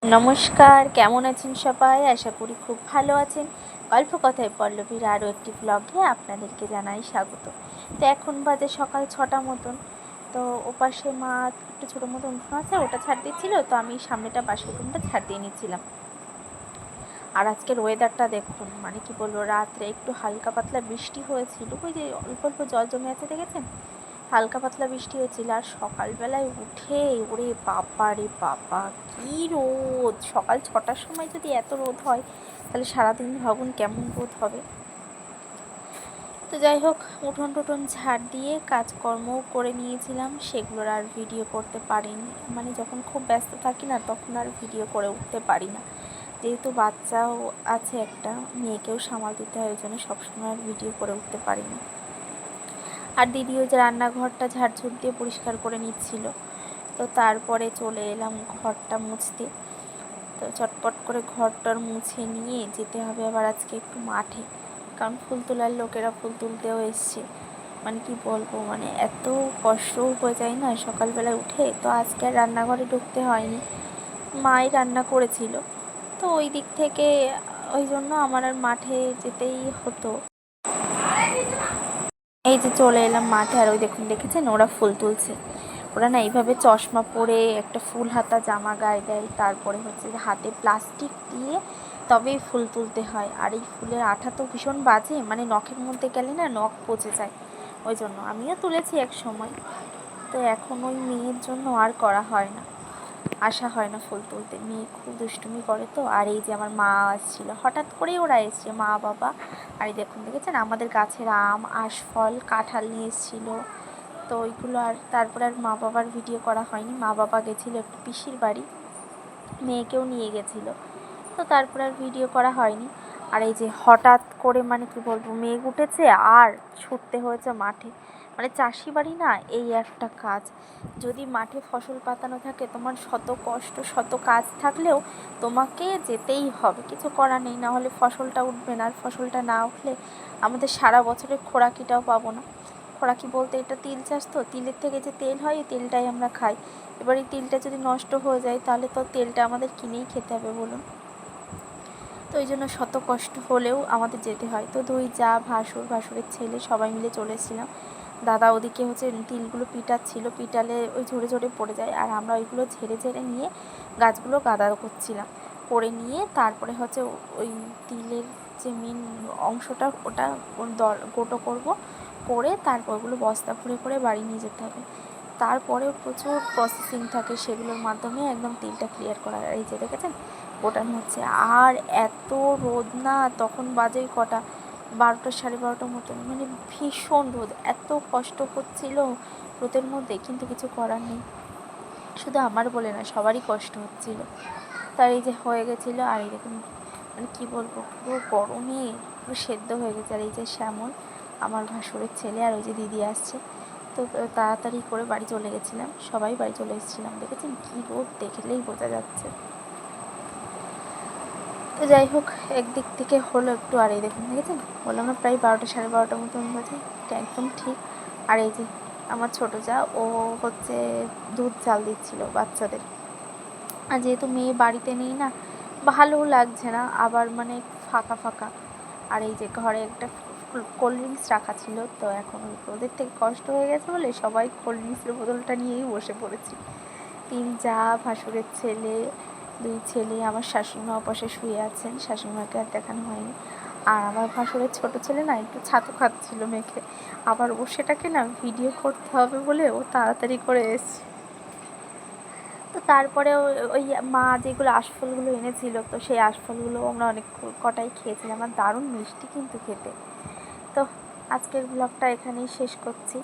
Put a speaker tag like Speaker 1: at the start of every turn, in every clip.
Speaker 1: নমস্কার, কেমন আছেন সবাই? আশা করি খুব ভালো আছেন। গল্প কথায় পল্লবীর আরও একটি ব্লগে আপনাদেরকে জানাই স্বাগত। তো এখন বাজে সকাল 6টা মতন। তো ওপাশে মা একটু ছোটো মতো উঠোন আছে, ওটা ছাড় দিচ্ছিলো, তো আমি সামনেটা বাসের উঠোনটা ছাড় দিয়ে নিচ্ছিলাম। আর আজকের ওয়েদারটা দেখুন, মানে কি বলবো, রাত্রে একটু হালকা পাতলা বৃষ্টি হয়েছিল, ওই যে অল্প অল্প জল জমে আছে দেখেছেন, হালকা পাতলা বৃষ্টি হয়েছিল। আর সকালবেলায় উঠে ওরে বাবা রে বাবা, কী রোদ! সকাল 6টার সময় যদি এত রোদ হয়, তাহলে সারাদিন ভাবুন কেমন রোদ হবে। তো যাই হোক, উঠোন টুঠোন ঝাড় দিয়ে কাজকর্মও করে নিয়েছিলাম, সেগুলোর আর ভিডিও করতে পারিনি। মানে যখন খুব ব্যস্ত থাকি না, তখন আর ভিডিও করে উঠতে পারি না, যেহেতু বাচ্চাও আছে একটা, মেয়েকেও সামাল দিতে হয়, ওই জন্য সবসময় আর ভিডিও করে উঠতে পারি না। আর দিদি ওই যে রান্নাঘরটা ঝাড়ঝুড় দিয়ে পরিষ্কার করে নিচ্ছিল, তো তারপরে চলে এলাম ঘরটা মুছতে। তো চটপট করে ঘরটার মুছে নিয়ে যেতে হবে আবার আজকে একটু মাঠে, কারণ ফুল তোলার লোকেরা ফুল তুলতেও এসছে। মানে কি বলবো, মানে এত কষ্টও হয়ে যায় না সকালবেলা উঠে। তো আজকে আর রান্নাঘরে ঢুকতে হয়নি, মাই রান্না করেছিল, তো ওই দিক থেকে ওই জন্য আমার আর মাঠে যেতেই হতো। এই যে চলে এলাম মাঠে, আর ওই দেখুন, দেখেছেন ওরা ফুল তুলছে। ওরা না এইভাবে চশমা পরে একটা ফুল হাতা জামা গায়ে দেয়, তারপরে হচ্ছে যে হাতে প্লাস্টিক দিয়ে তবেই ফুল তুলতে হয়। আর এই ফুলের আঠা তো ভীষণ বাজে, মানে নখের মধ্যে গেলে না নখ পচে যায়, ওই জন্য আমিও তুলেছি এক সময়। তো এখন ওই মেয়ের জন্য আর করা হয় না, আসা হয় না ফুল তুলতে, মেয়ে খুব দুষ্টুমি করে তো। আর এই যে আমার মা আসছিলো, হঠাৎ করেই ওরা এসছে, মা বাবা। আর এই দেখুন, দেখেছেন আমাদের গাছের আম, আশফল, কাঁঠাল নিয়ে এসেছিলো। তো ওইগুলো আর তারপরে আর মা বাবার ভিডিও করা হয়নি। মা বাবা গেছিলো একটু পিসির বাড়ি, মেয়েকেও নিয়ে গেছিলো, তো তারপরে আর ভিডিও করা হয়নি। আর এই যে হঠাৎ করে, মানে কি বলবো, মেঘ উঠেছে আর ছুটতে হয়েছে মাঠে। মানে চাষি বাড়ি না, এই একটা কাজ, যদি মাঠে ফসল পাতানো থাকে, তোমার শত কষ্ট শত কাজ থাকলেও তোমাকে যেতেই হবে, কিছু করার নেই, না হলে ফসলটা উঠবে না। আর ফসলটা না উঠলে আমাদের সারা বছরের খোরাকিটাও পাবো না। খোরাকি বলতে এটা তিল চাষ, তো তিলের থেকে যে তেল হয়, এই তেলটাই আমরা খাই। এবার এই তেলটা যদি নষ্ট হয়ে যায়, তাহলে তো তেলটা আমাদের কিনেই খেতে হবে বলুন। তো ওই জন্য শত কষ্ট হলেও আমাদের যেতে হয়। তো দুই যা, ভাসুরের ছেলে, সবাই মিলে চলে এসেছিলাম। দাদা ওদিকে হচ্ছে তিলগুলো পিটাচ্ছিল, পিটালে ওই ঝরে ঝরে পড়ে যায়, আর আমরা ওইগুলো ঝেড়ে ঝেড়ে নিয়ে গাছগুলো গাদা করছিলাম, করে নিয়ে তারপরে হচ্ছে ওই তিলের যে মেন অংশটা, ওটা গোটো করব, করে তারপর ওগুলো বস্তা ভরে করে বাড়ি নিয়ে যেতে হবে। তারপরেও প্রচুর প্রসেসিং থাকে, সেগুলোর মাধ্যমে একদম তিলটা ক্লিয়ার করা। এই যে দেখেছেন ওটানো হচ্ছে। আর এত রোদ না, তখন বাজে কটা, 12টা 12:30 মতন, মানে ভীষণ রোদ, এত কষ্ট হচ্ছিল রোদের মধ্যে, কিন্তু কিছু করার নেই। শুধু আমার বলে না, সবারই কষ্ট হচ্ছিল। তার এই যে হয়ে গেছিলো। আর এই দেখুন, মানে কী বলবো, পুরো গরমে পুরো সেদ্ধ হয়ে গেছে। আর এই যে শ্যামল, আমার ভাসুরের ছেলে, আর ওই যে দিদি আসছে, তো তাড়াতাড়ি করে বাড়ি চলে গেছিলাম, সবাই বাড়ি চলে এসেছিলাম। দেখেছেন কী রোদ, দেখলেই বোঝা যাচ্ছে। তো যাই হোক, একদিক থেকে হলো একটু। আর এই দেখুন, দেখেছেন বললাম না প্রায় 12টা 12:30 মতন বাজে, এটা একদম ঠিক। আর এই যে আমার ছোটো যা, ও হচ্ছে দুধ চাল দিচ্ছিল বাচ্চাদের। আর যেহেতু মেয়ে বাড়িতে নেই না, ভালোও লাগছে না, আবার মানে ফাঁকা ফাঁকা। আর এই যে ঘরে একটা কোল্ড ড্রিঙ্কস রাখা ছিল, তো এখন ওদের থেকে কষ্ট হয়ে গেছে বলে সবাই কোল্ড ড্রিঙ্কসের বোতলটা নিয়েই বসে পড়েছি। 3 যা, ভাসুরের ছেলে, 2 ছেলে, আমার শাশুড়িমা পাশে শুয়ে আছেন, শাশুড়িমাকে আর দেখানো হয়নি। আর আমার ভাসুরের ছোটো ছেলে না একটু ছাতু খাচ্ছিল মেখে, আবার ও সেটাকে না ভিডিও করতে হবে বলে ও তাড়াতাড়ি করে এসছে। তো তারপরে ওই মা যেগুলো আশফলগুলো এনেছিল, তো সেই আশফলগুলো আমরা অনেক কটাই খেয়েছিলাম, আর দারুণ মিষ্টি কিন্তু খেতে। তো আজকের ব্লগটা এখানেই শেষ করছি,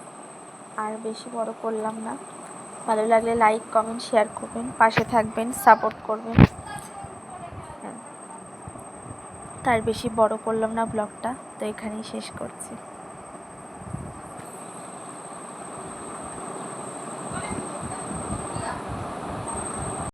Speaker 1: আর বেশি বড় করলাম না। ভালো লাগলে লাইক, কমেন্ট, শেয়ার করবেন, পাশে থাকবেন, সাপোর্ট করবেন। তার বেশি বড় করলাম না ব্লগটা, তো এখানেই শেষ করছি।